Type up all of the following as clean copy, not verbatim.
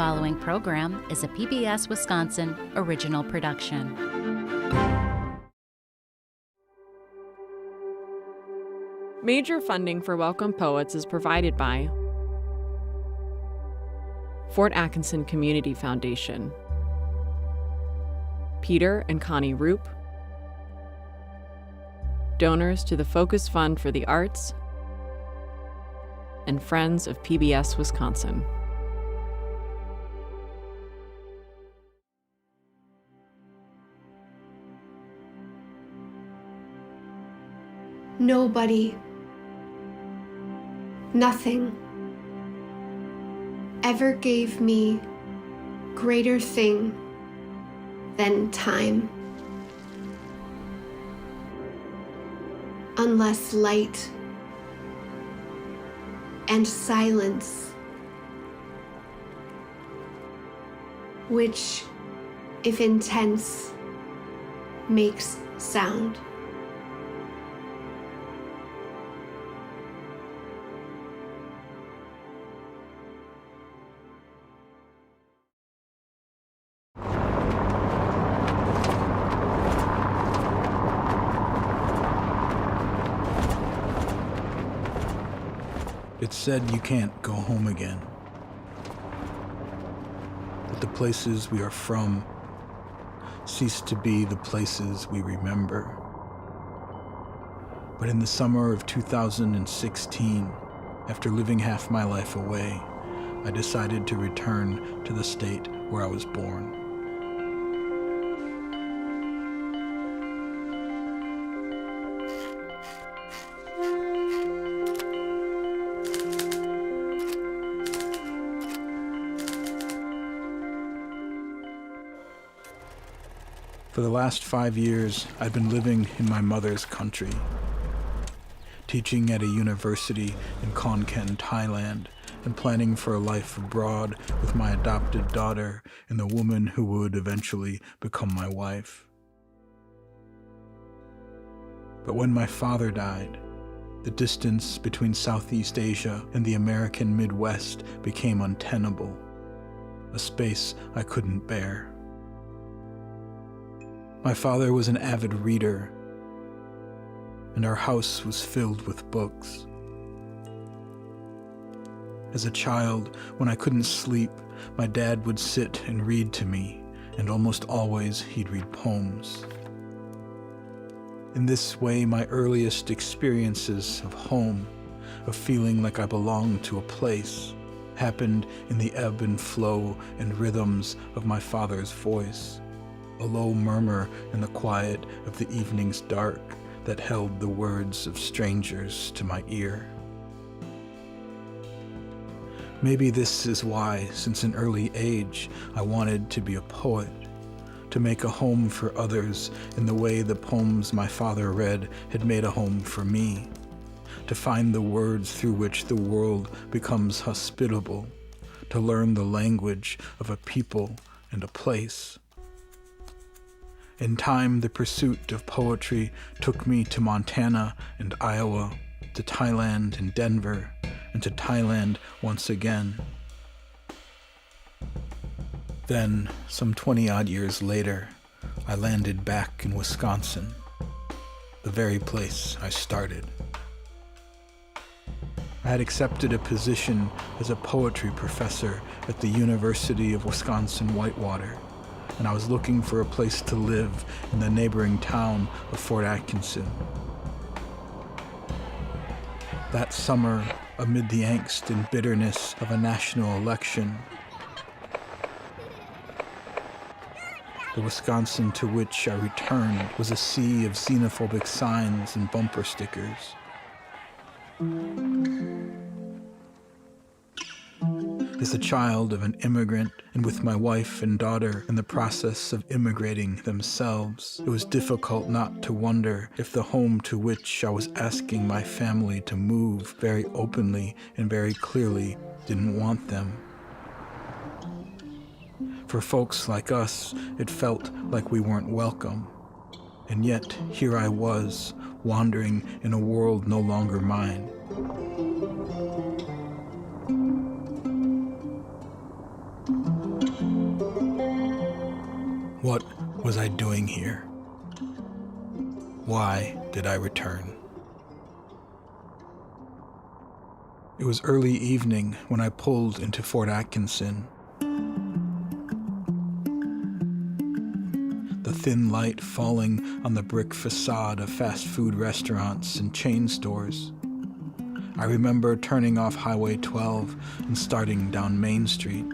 following program is a PBS Wisconsin original production. Major funding for Welcome Poets is provided by Fort Atkinson Community Foundation, Peter and Connie Roop, donors to the Focus Fund for the Arts, and Friends of PBS Wisconsin. Nobody, nothing, ever gave me greater thing than time. Unless light and silence, which, if intense, makes sound. It's said you can't go home again. That the places we are from cease to be the places we remember. But in the summer of 2016, after living half my life away, I decided to return to the state where I was born. For the last 5 years, I've been living in my mother's country, teaching at a university in Khon Kaen, Thailand, and planning for a life abroad with my adopted daughter and the woman who would eventually become my wife. But when my father died, the distance between Southeast Asia and the American Midwest became untenable, a space I couldn't bear. My father was an avid reader, and our house was filled with books. As a child, when I couldn't sleep, my dad would sit and read to me, and almost always he'd read poems. In this way, my earliest experiences of home, of feeling like I belonged to a place, happened in the ebb and flow and rhythms of my father's voice. A low murmur in the quiet of the evening's dark that held the words of strangers to my ear. Maybe this is why, since an early age, I wanted to be a poet, to make a home for others in the way the poems my father read had made a home for me, to find the words through which the world becomes hospitable, to learn the language of a people and a place. In time, the pursuit of poetry took me to Montana and Iowa, to Thailand and Denver, and to Thailand once again. Then, some 20-odd years later, I landed back in Wisconsin, the very place I started. I had accepted a position as a poetry professor at the University of Wisconsin-Whitewater, and I was looking for a place to live in the neighboring town of Fort Atkinson. That summer, amid the angst and bitterness of a national election, the Wisconsin to which I returned was a sea of xenophobic signs and bumper stickers. As a child of an immigrant, and with my wife and daughter in the process of immigrating themselves, it was difficult not to wonder if the home to which I was asking my family to move very openly and very clearly didn't want them. For folks like us, it felt like we weren't welcome. And yet, here I was, wandering in a world no longer mine. What was I doing here? Why did I return? It was early evening when I pulled into Fort Atkinson. The thin light falling on the brick facade of fast food restaurants and chain stores. I remember turning off Highway 12 and starting down Main Street.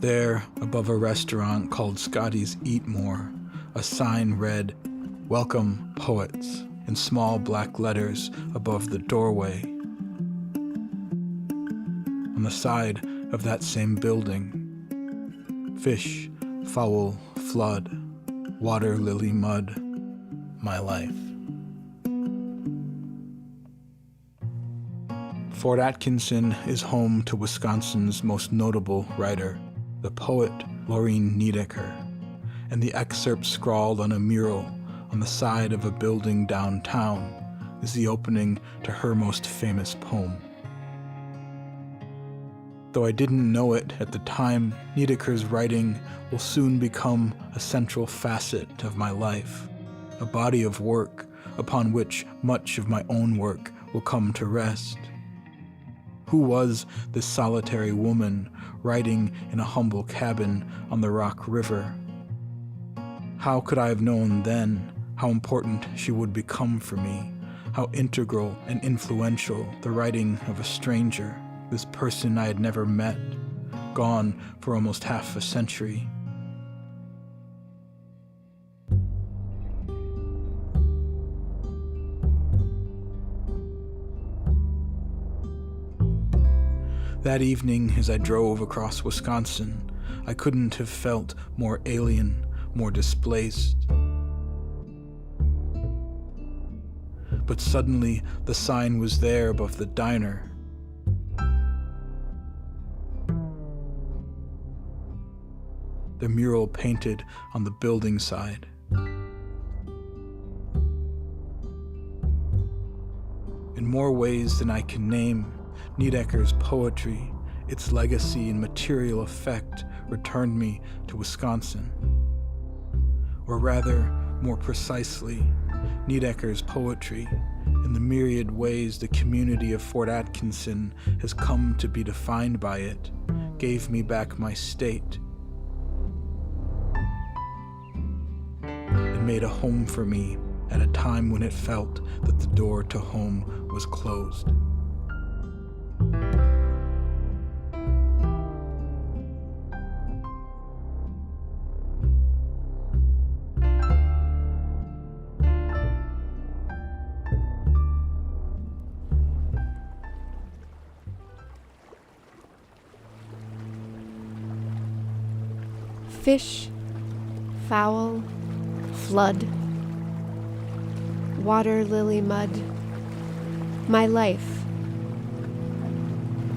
There, above a restaurant called Scotty's Eat More, a sign read, "Welcome, Poets," in small black letters above the doorway. On the side of that same building, fish, fowl, flood, water lily mud, my life. Fort Atkinson is home to Wisconsin's most notable writer, the poet Lorene Niedecker, and the excerpt scrawled on a mural on the side of a building downtown is the opening to her most famous poem. Though I didn't know it at the time, Niedecker's writing will soon become a central facet of my life, a body of work upon which much of my own work will come to rest. Who was this solitary woman writing in a humble cabin on the Rock River? How could I have known then how important she would become for me, how integral and influential the writing of a stranger, this person I had never met, gone for almost half a century? That evening, as I drove across Wisconsin, I couldn't have felt more alien, more displaced. But suddenly, the sign was there above the diner. The mural painted on the building side. In more ways than I can name, Niedecker's poetry, its legacy and material effect returned me to Wisconsin. Or rather, more precisely, Niedecker's poetry, in the myriad ways the community of Fort Atkinson has come to be defined by it, gave me back my state and made a home for me at a time when it felt that the door to home was closed. Fish, fowl, flood, water lily mud, my life.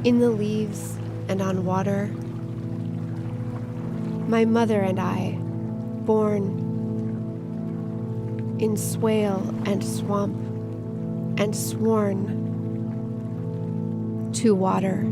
In the leaves and on water, my mother and I, born in swale and swamp, and sworn to water.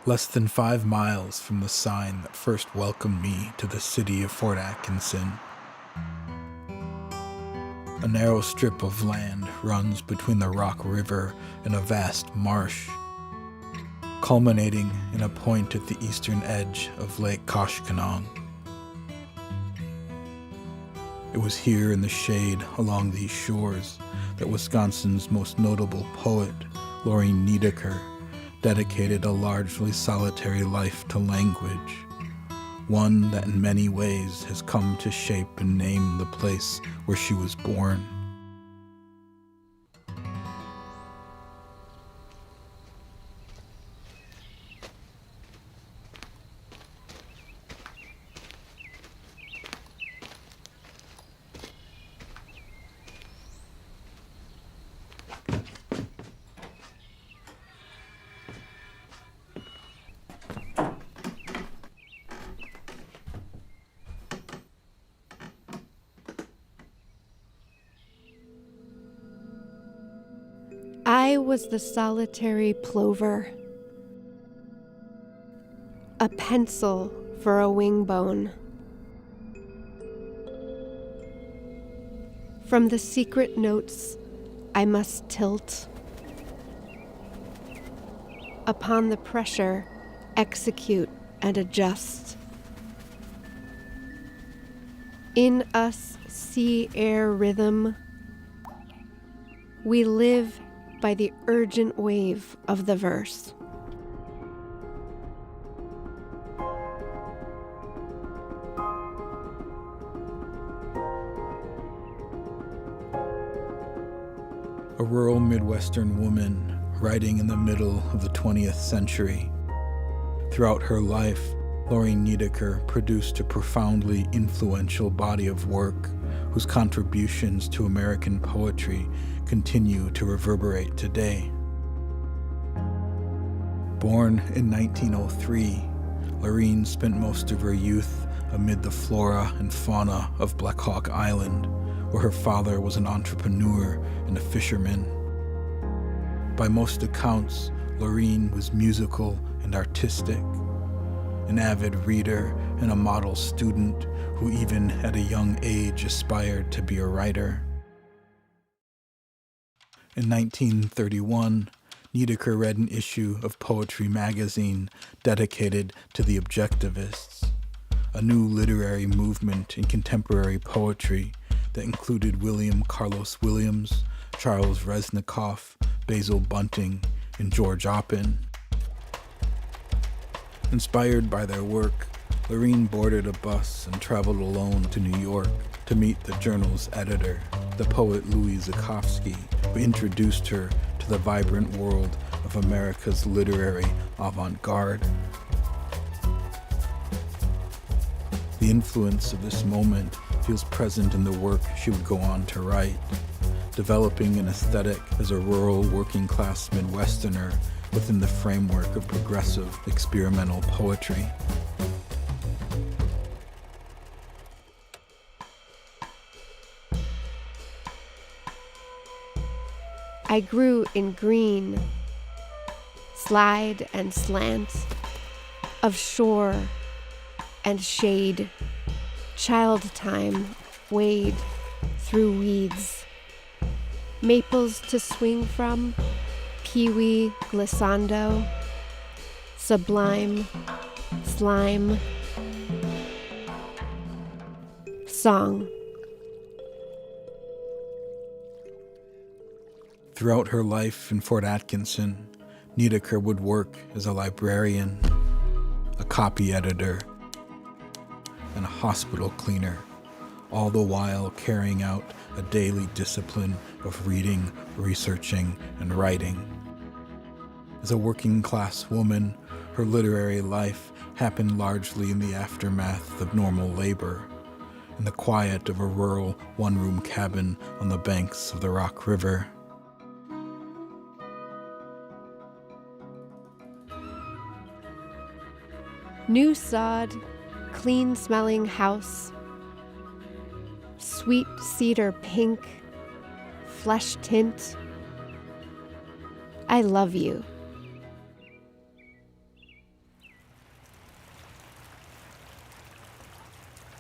Less than 5 miles from the sign that first welcomed me to the city of Fort Atkinson, a narrow strip of land runs between the Rock River and a vast marsh, culminating in a point at the eastern edge of Lake Koshkonong. It was here in the shade along these shores that Wisconsin's most notable poet, Lorene Niedecker, dedicated a largely solitary life to language, one that in many ways has come to shape and name the place where she was born. I was the solitary plover, a pencil for a wing bone. From the secret notes I must tilt. Upon the pressure, execute and adjust. In us, sea-air rhythm, we live by the urgent wave of the verse. A rural Midwestern woman writing in the middle of the 20th century. Throughout her life, Lorraine Niedecker produced a profoundly influential body of work whose contributions to American poetry continue to reverberate today. Born in 1903, Lorraine spent most of her youth amid the flora and fauna of Black Hawk Island, where her father was an entrepreneur and a fisherman. By most accounts, Lorraine was musical and artistic, an avid reader and a model student who even at a young age aspired to be a writer. In 1931, Niedecker read an issue of Poetry magazine dedicated to the Objectivists, a new literary movement in contemporary poetry that included William Carlos Williams, Charles Reznikoff, Basil Bunting, and George Oppen. Inspired by their work, Lorraine boarded a bus and traveled alone to New York to meet the journal's editor, the poet Louis Zukofsky, who introduced her to the vibrant world of America's literary avant-garde. The influence of this moment feels present in the work she would go on to write, developing an aesthetic as a rural working-class Midwesterner within the framework of progressive experimental poetry. I grew in green, slide and slant, of shore and shade, child time wade through weeds, maples to swing from, peewee glissando, sublime, slime, song. Throughout her life in Fort Atkinson, Niedecker would work as a librarian, a copy editor, and a hospital cleaner, all the while carrying out a daily discipline of reading, researching, and writing. As a working-class woman, her literary life happened largely in the aftermath of normal labor, in the quiet of a rural one-room cabin on the banks of the Rock River. New sod, clean-smelling house, sweet cedar pink, flesh tint. I love you.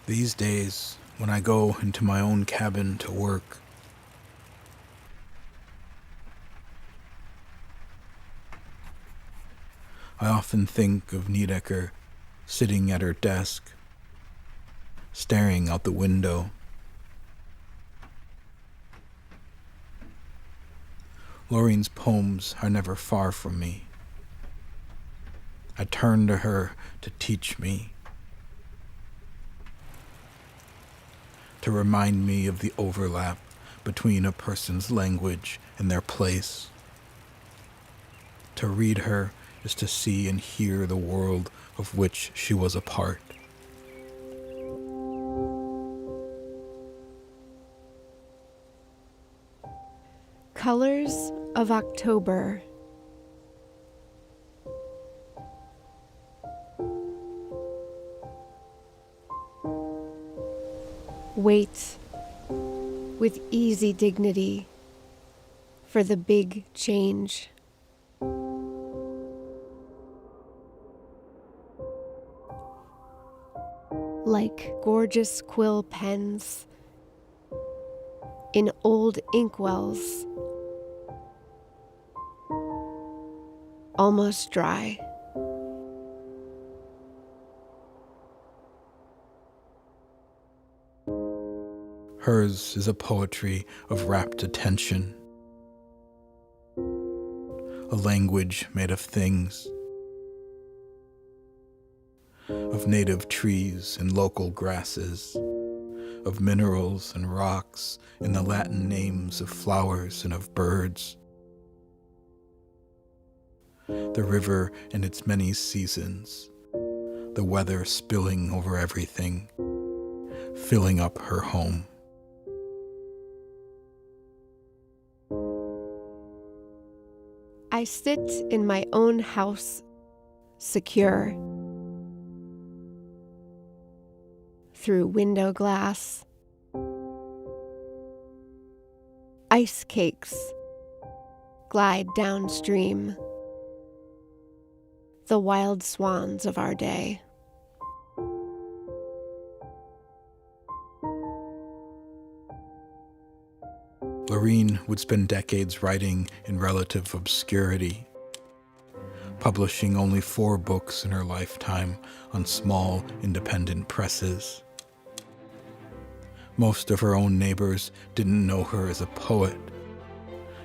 These days, when I go into my own cabin to work, I often think of Niedecker sitting at her desk, staring out the window. Lorraine's poems are never far from me. I turn to her to teach me, to remind me of the overlap between a person's language and their place. To read her is to see and hear the world of which she was a part. Colors of October. Wait with easy dignity for the big change. Like gorgeous quill pens in old inkwells, almost dry. Hers is a poetry of rapt attention, a language made of things, of native trees and local grasses, of minerals and rocks and the Latin names of flowers and of birds. The river and its many seasons, the weather spilling over everything, filling up her home. I sit in my own house, secure. Through window glass, ice cakes glide downstream, the wild swans of our day. Lorene would spend decades writing in relative obscurity, publishing only 4 books in her lifetime on small, independent presses. Most of her own neighbors didn't know her as a poet,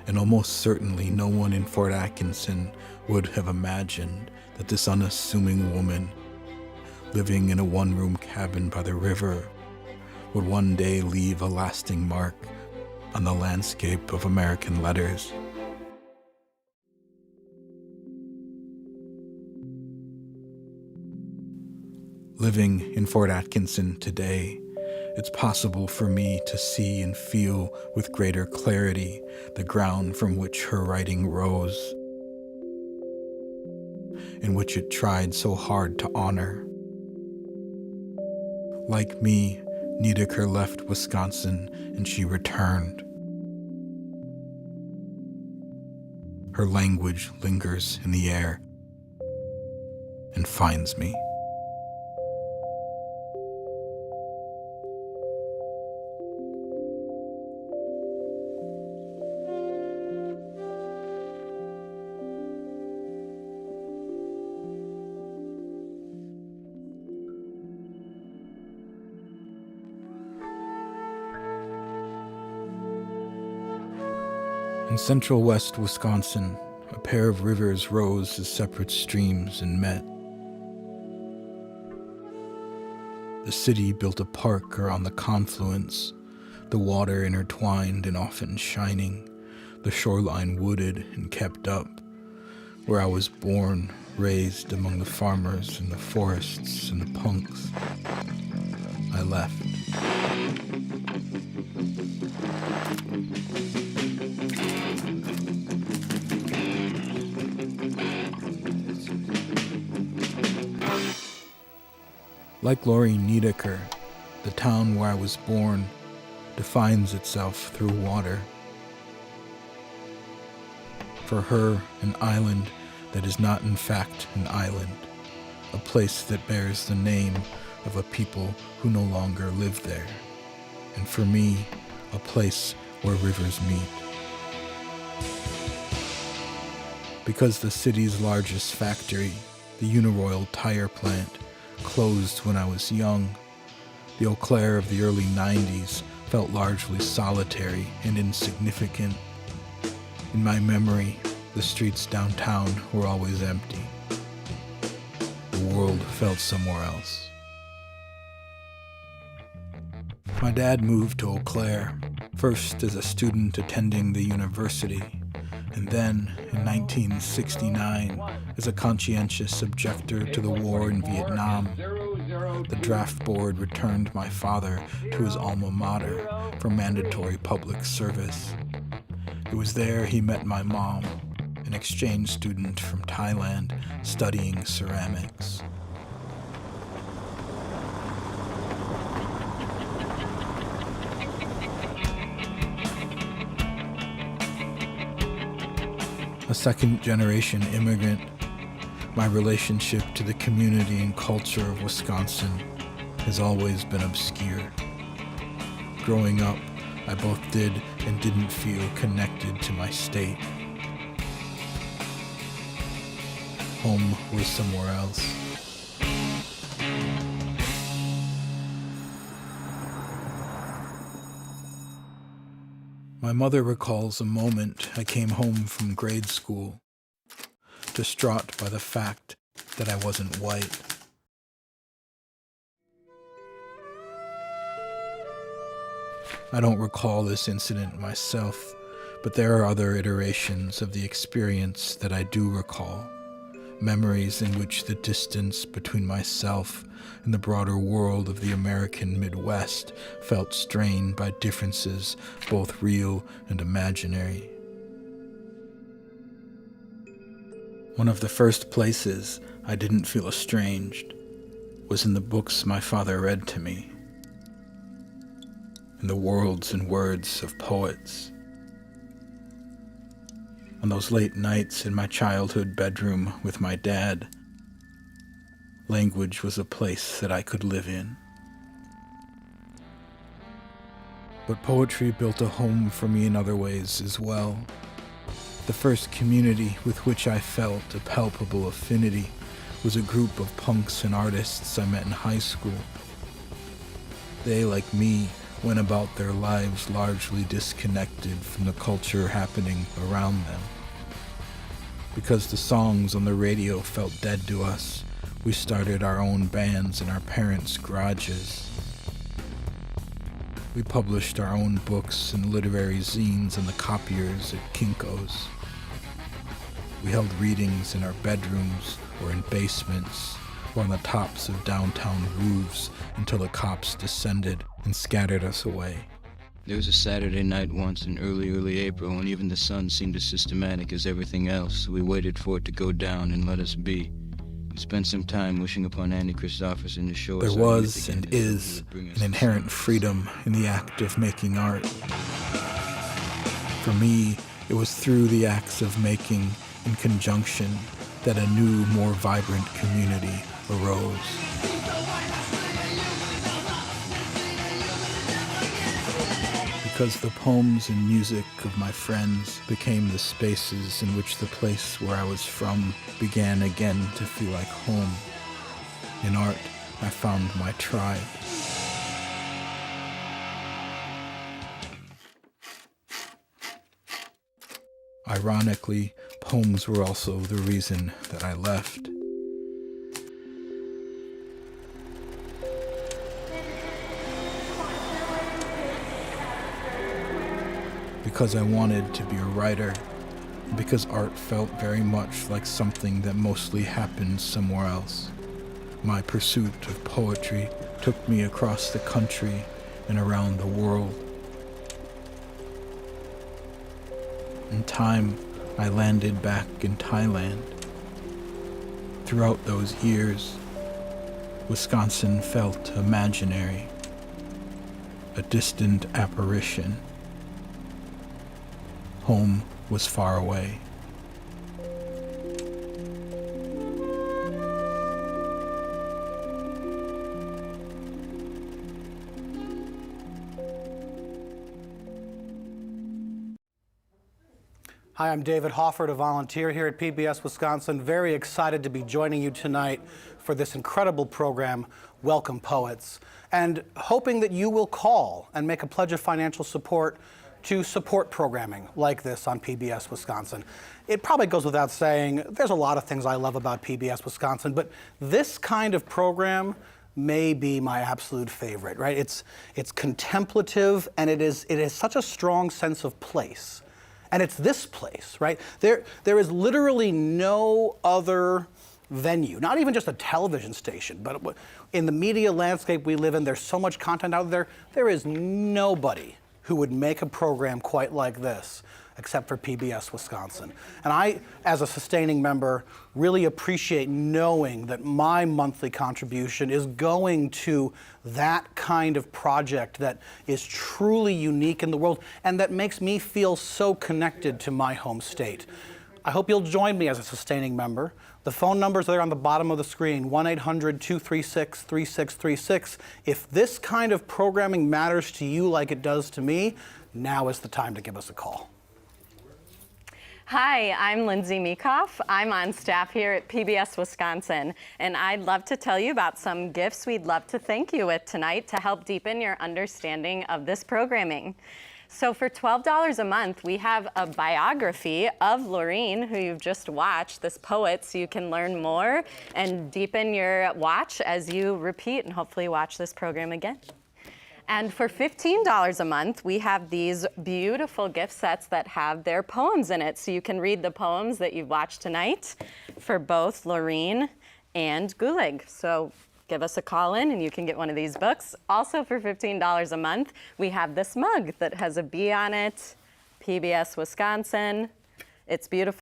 and almost certainly no one in Fort Atkinson would have imagined that this unassuming woman, living in a one-room cabin by the river, would one day leave a lasting mark on the landscape of American letters. Living in Fort Atkinson today, it's possible for me to see and feel with greater clarity the ground from which her writing rose, in which it tried so hard to honor. Like me, Niedeker left Wisconsin and she returned. Her language lingers in the air and finds me. In central west Wisconsin, a pair of rivers rose as separate streams and met. The city built a park around the confluence, the water intertwined and often shining, the shoreline wooded and kept up, where I was born, raised among the farmers and the forests and the punks. I left. Like Lorene Niedeker, the town where I was born defines itself through water. For her, an island that is not in fact an island, a place that bears the name of a people who no longer live there, and for me, a place where rivers meet. Because the city's largest factory, the Uniroyal tire plant, closed when I was young, the Eau Claire of the early 90s felt largely solitary and insignificant. In my memory, the streets downtown were always empty. The world felt somewhere else. My dad moved to Eau Claire, first as a student attending the university, and then, in 1969, as a conscientious objector to the war in Vietnam. The draft board returned my father to his alma mater for mandatory public service. It was there he met my mom, an exchange student from Thailand studying ceramics. A second-generation immigrant, my relationship to the community and culture of Wisconsin has always been obscure. Growing up, I both did and didn't feel connected to my state. Home was somewhere else. My mother recalls a moment I came home from grade school, distraught by the fact that I wasn't white. I don't recall this incident myself, but there are other iterations of the experience that I do recall, memories in which the distance between myself and the broader world of the American Midwest felt strained by differences both real and imaginary. One of the first places I didn't feel estranged was in the books my father read to me, in the worlds and words of poets. On those late nights in my childhood bedroom with my dad, language was a place that I could live in. But poetry built a home for me in other ways as well. The first community with which I felt a palpable affinity was a group of punks and artists I met in high school. They, like me, went about their lives largely disconnected from the culture happening around them. Because the songs on the radio felt dead to us, we started our own bands in our parents' garages. We published our own books and literary zines in the copiers at Kinko's. We held readings in our bedrooms or in basements or on the tops of downtown roofs until the cops descended and scattered us away. There was a Saturday night once in early April when even the sun seemed as systematic as everything else. We waited for it to go down and let us be. We spent some time wishing upon Andy Christopherson to show us. There was and is an inherent freedom in the act of making art. For me, it was through the acts of making in conjunction that a new, more vibrant community arose. Because the poems and music of my friends became the spaces in which the place where I was from began again to feel like home. In art, I found my tribe. Ironically, poems were also the reason that I left. Because I wanted to be a writer, and because art felt very much like something that mostly happened somewhere else. My pursuit of poetry took me across the country and around the world. In time, I landed back in Thailand. Throughout those years, Wisconsin felt imaginary, a distant apparition. Home was far away. Hi, I'm David Hoffert, a volunteer here at PBS Wisconsin. Very excited to be joining you tonight for this incredible program, Welcome Poets, and hoping that you will call and make a pledge of financial support to support programming like this on PBS Wisconsin. It probably goes without saying, there's a lot of things I love about PBS Wisconsin, but this kind of program may be my absolute favorite, right? It's contemplative, and it is such a strong sense of place. And it's this place, right? There is literally no other venue, not even just a television station, but in the media landscape we live in, there's so much content out there. There is nobody who would make a program quite like this, except for PBS Wisconsin. And I, as a sustaining member, really appreciate knowing that my monthly contribution is going to that kind of project that is truly unique in the world and that makes me feel so connected to my home state. I hope you'll join me as a sustaining member. The phone numbers are there on the bottom of the screen, 1-800-236-3636. If this kind of programming matters to you like it does to me, now is the time to give us a call. Hi, I'm Lindsay Meekoff. I'm on staff here at PBS Wisconsin, and I'd love to tell you about some gifts we'd love to thank you with tonight to help deepen your understanding of this programming. So for $12 a month, we have a biography of Lorene, who you've just watched, this poet, so you can learn more and deepen your watch as you repeat and hopefully watch this program again. And for $15 a month, we have these beautiful gift sets that have their poems in it, so you can read the poems that you've watched tonight for both Lorene and Gulig. So give us a call in and you can get one of these books. Also for $15 a month, we have this mug that has a bee on it, PBS Wisconsin. It's beautiful.